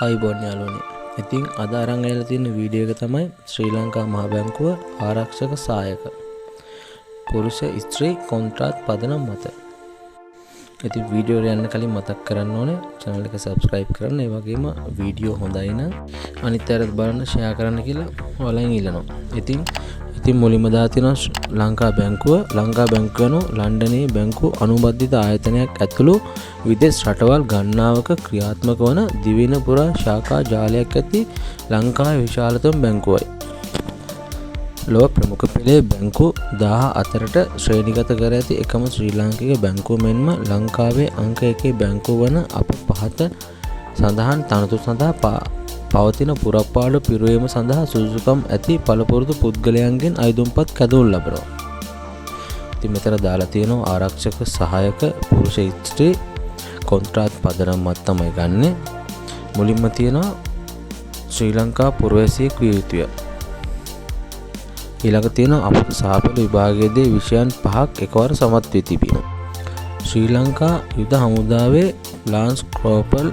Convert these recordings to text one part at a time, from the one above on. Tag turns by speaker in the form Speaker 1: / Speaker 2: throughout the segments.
Speaker 1: අයිබෝන් යාළුවනේ. ඉතින් අද අරන් ඇවිල්ලා තියෙන වීඩියෝ එක තමයි ශ්‍රී ලංකා මහ බැංකුව ආරක්ෂක සහායක පුරුෂ ස්ත්‍රී කොන්ත්‍රාත් පදනම් මත. ඉතින් වීඩියෝ එක යන්න කලින් මතක් කරන්න ඕනේ channel එක subscribe කරන්න. ඒ වගේම වීඩියෝ හොඳයි නම් අනිත් අයත් බලන්න share කරන්න කියලා ඔයාලෙන් ඉල්ලනවා. ඉතින් මුලින්ම දාලා තියෙනවා ලංකා බැංකුව යනු ලන්ඩනයේ බැංකු අනුබද්ධිත ආයතනයක් ඇතුළු විදේශ රටවල් ගණනාවක ක්‍රියාත්මක වන දිවයින පුරා ශාඛා ජාලයක් ඇති ලංකාවේ විශාලතම බැංකුවයි. ලොව ප්‍රමුඛ පෙළේ බැංකු 14ට ශ්‍රේණිගත කර ඇති එකම ශ්‍රී ලාංකික බැංකුව මෙන්ම ලංකාවේ අංක 1 බැංකුව වන අප පහත සඳහන් තනතුරු සඳහා පවතින පුරප්පාඩු පිරුවීම සඳහා සුදුසුකම් ඇති පළපුරුදු පුද්ගලයන්ගෙන් අයදුම්පත් කැදවනු ලබනවා. ඉතින් මෙතන දාලා තියෙනවා ආරක්ෂක සහායක පුරුෂ ස්ත්‍රී කොන්ත්‍රාත් පදනම් මත තමයි ගන්නෙ. මුලින්ම තියෙනවා ශ්‍රී ලංකා පුරවැසියෙක් විය යුතුය. ඊළඟ තියෙනවා අපට සහපෙළ විභාගයේදී විෂයන් 5ක් එකවර සමත් වී තිබීම. ශ්‍රී ලංකා යුද හමුදාවේ ලාන්ස් කෝපල්,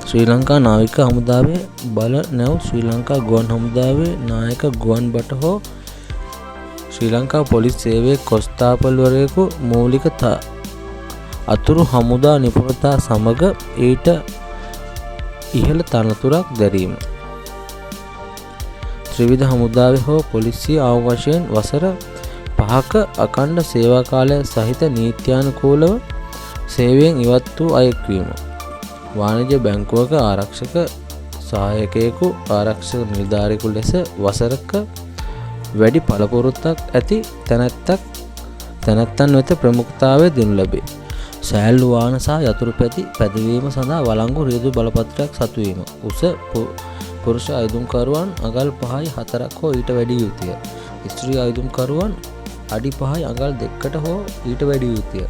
Speaker 1: ශ්‍රී ලංකා නාවික හමුදාවේ බල නැව්, ශ්‍රී ලංකා ගුවන් හමුදාවේ නායක ගුවන් බට හෝ ශ්‍රී ලංකා පොලිස් සේවයේ කොස්තාපල්වරයෙකු මූලික අතුරු හමුදා නිපුණතා සමග ඊට ඉහළ තනතුරක් දැරීම. ත්‍රිවිධ හමුදාවේ හෝ පොලිසිය ආව වශයෙන් වසර 5ක අඛණ්ඩ සේවා කාලය සහිත නීත්‍යානුකූලව සේවයෙන් ඉවත් වූ අයෙක් වීම. වාණිජ්‍ය බැංකුවක ආරක්ෂක සහායකයෙකු ආරක්ෂක නිලධාරියෙකු ලෙස වසරක වැඩි පළපොරොත්තක් ඇති තැනැත්තන් වෙත ප්‍රමුඛතාවය දෙනු ලැබේ. සෑල්ලු වාහන සහ යතුරු පැති පැදවීම සඳහා වළංගු රියදු බලපත්‍රයක් සතු වීම. උස පුරුෂ අයදුම්කරුවන් අඟල් 5යි 4ක් හෝ ඊට වැඩි යුතුය. ස්ත්‍රී අයදුම්කරුවන් අඩි 5යි අඟල් 2කට හෝ ඊට වැඩි යුතුය.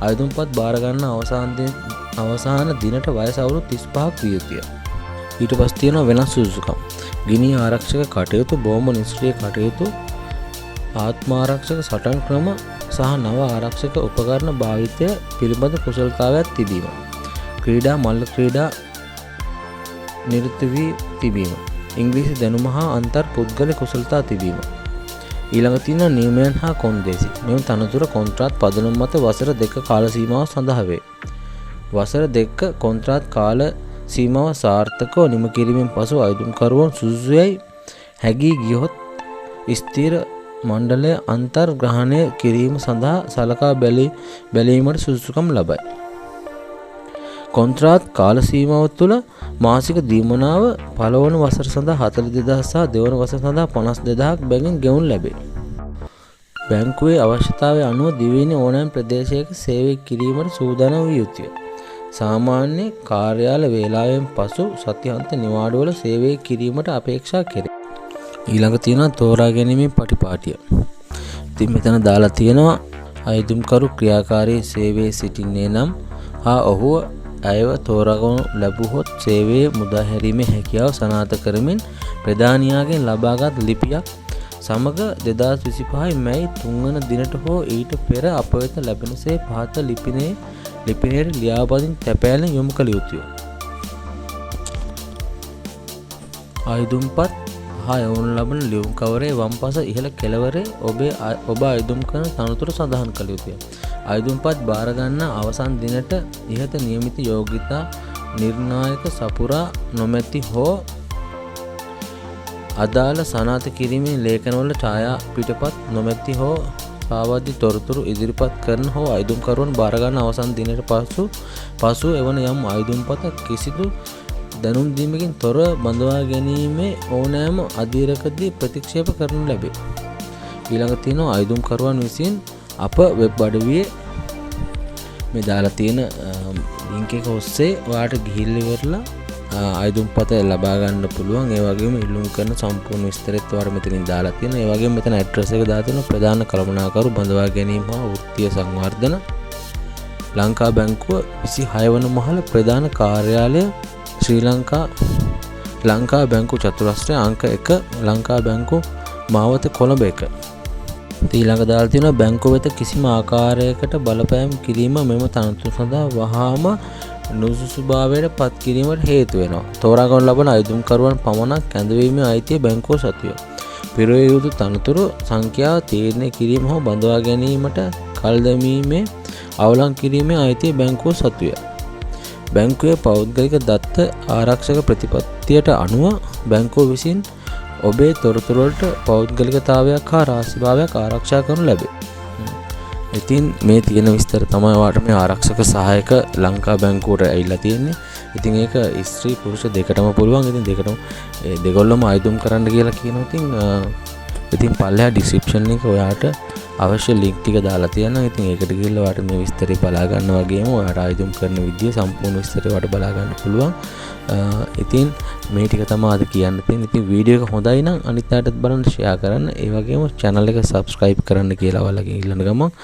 Speaker 1: අයදුම්පත් බාර ගන්න අවසාන දිනට වයස අවුරුදු 35ක් විය යුතුය. ඊට පස්සේ තියෙනවා වෙනස් සුදුසුකම්. ගිනි ආරක්ෂක කටයුතු, බෝම්බ නිෂ්ක්‍රීය කටයුතු, ආත්මාරක්ෂක සටන් ක්‍රම සහ නව ආරක්ෂක උපකරණ භාවිතය පිළිබඳ කුසලතාවයක් තිබීම. ක්‍රීඩා මල්ල ක්‍රීඩා නිරත වී තිබීම. ඉංග්‍රීසි දැනුම හා අන්තර් පුද්ගල කුසලතා තිබීම. ඊළඟ තියෙනවා නියමයන් හා කොන්දේසි. මෙම තනතුර කොන්ත්‍රාත් පදනම් මත වසර 2 කාල සීමාව සඳහා වේ. වසර 2 කොන්ත්‍රාත් කාල සීමාව සාර්ථකව නිම කිරීමෙන් පසු අයදුම්කරුවන් සුදුසුයයි හැගී ගියහොත් ස්ථිර මණ්ඩලය අන්තර්ග්‍රහණය කිරීම සඳහා සලකා බැලීමට සුදුසුකම් ලබයි. කොන්ත්‍රාත් කාල සීමාව තුළ මාසික දීමනාව පළවන වසර සඳහා 42000 සහ දෙවන වසර සඳහා 52000ක් බැගින් ගෙවනු ලැබේ. බැංකුවේ අවශ්‍යතාවය අනුව දිවයින ඕනෑම ප්‍රදේශයක සේවය කිරීමට සූදානම් විය යුතුය. සාමාන්‍ය කාර්යාල වේලාවෙන් පසු සතිහන්ත නිවාඩුවල සේවය කිරීමට අපේක්ෂා කෙරේ. ඊළඟ තියෙනවා තෝරා ගැනීමේ පටිපාටිය. ඉතින් මෙතන දාලා තියෙනවා අයදුම්කරු ක්‍රියාකාරී සේවයේ සිටින්නේ නම් හා ඔහුව අයව තෝරාගනු ලැබුවහොත් සේවයේ මුදා හැරීමේ හැකියාව සනාථ කරමින් ප්‍රධානියාගෙන් ලබාගත් ලිපියක් සමග 2025 මැයි 3 වන දිනට හෝ ඊට පෙර අප වෙත ලැබෙනසේ පහත ලිපිනයට ලියාපදින් තැපෑලෙන් යොමු කළ යුතුය. අයදුම්පත් හා යවනු ලබන ලියුම් කවරේ වම්පස ඉහළ කෙළවරේ ඔබ අයදුම් කරන තනතුර සඳහන් කළ යුතුය. අයදුම්පත් බාර ගන්න අවසන් දිනට ඉහත නියමිත යෝග්‍යතා නිර්ණායක සපුරා නොමැති හෝ අදාළ සනාථ කිරීමේ ලේඛනවල ඡායා පිටපත් නොමැති හෝ සාවද්‍ය තොරතුරු ඉදිරිපත් කරන හෝ අයදුම්කරුවන් බාර ගන්න අවසන් දිනට පසු එවන යම් අයදුම්පත කිසිදු දැනුම් දීමකින් තොර බඳවා ගැනීමේ ඕනෑම අධීරකදී ප්‍රතික්ෂේප කරනු ලැබේ. ඊළඟ තියෙනවා අයදුම්කරුවන් විසින් අප වෙබ් අඩවියේ මේ දාලා තියෙන ලින්ක් එක ඔස්සේ ඔයාලට ගිහිල්ලා ඉවරලා අයදුම්පත ලබා ගන්න පුළුවන්. ඒ වගේම ඉල්ලුම් කරන සම්පූර්ණ විස්තරෙත් ඔයාලට මෙතනින් දාලා තියෙනවා. ඒ වගේම මෙතන ඇඩ්‍රස් එක දාලා තියෙනවා. ප්‍රධාන කළමනාකරු බඳවා ගැනීම හා වෘත්තීය සංවර්ධන ලංකා බැංකුව 26 වන මහල ප්‍රධාන කාර්යාලය ශ්‍රී ලංකා බැංකු චතුරස්‍රය අංක 1 ලංකා බැංකු මාවත කොළඹ 1. ඊළඟ දාලා තියෙනවා බැංකුව වෙත කිසිම ආකාරයකට බලපෑම් කිරීම මෙම තනතුරු සඳහා වහාම නුසුසුභාවයට පත් කිරීමට හේතු වෙනවා. තෝරාගනු ලබන අයදුම්කරුවන් පමණක් ඇඳවීමේ අයිතිය බැංකුව සතුය. පිරුවේ යුතු තනතුරු සංඛ්‍යාව තීරණය කිරීම හෝ බඳවා ගැනීමට කල් දැමීමේ අවලං කිරීමේ අයිතිය බැංකුව සතුය. බැංකුවේ පෞද්ගලික දත්ත ආරක්ෂක ප්‍රතිපත්තියට අනුව බැංකුව විසින් ඔබේ තොරතුරු වලට පෞද්ගලිකතාවයක් හා රහස්‍යභාවයක් ආරක්ෂා කරනු ලැබේ. ඉතින් මේ තියෙන විස්තර තමයි වාට මේ ආරක්ෂක සහායක ලංකා බැංකුවට ඇවිල්ලා තියෙන්නේ. ඉතින් ඒක ස්ත්‍රී පුරුෂ දෙකටම පුළුවන්. ඉතින් දෙකටම දෙගොල්ලම අයදුම් කරන්න කියලා කියනවා. ඉතින් පල්ලෙහා ඩිස්ක්‍රිප්ෂන් එකේ ඔයාට අවශ්‍ය ලින්ක් ටික දාලා තියෙනවා. ඉතින් ඒකට ගිහිල්ලා ඔයාට මේ විස්තරය බලා ගන්න වගේම ඔයාට අයදුම් කරන විදිය සම්පූර්ණ විස්තරය ඔයාට බලා ගන්න පුළුවන්. ඉතින් මේ ටික තමයි අද කියන්න තියෙන්නේ. ඉතින් වීඩියෝ එක හොඳයි නම් අනිත් අයටත් බලන්න ෂෙයා කරන්න. ඒ වගේම channel එක subscribe කරන්න කියලා ඔයාලගෙන් ඉල්ලන ගමන්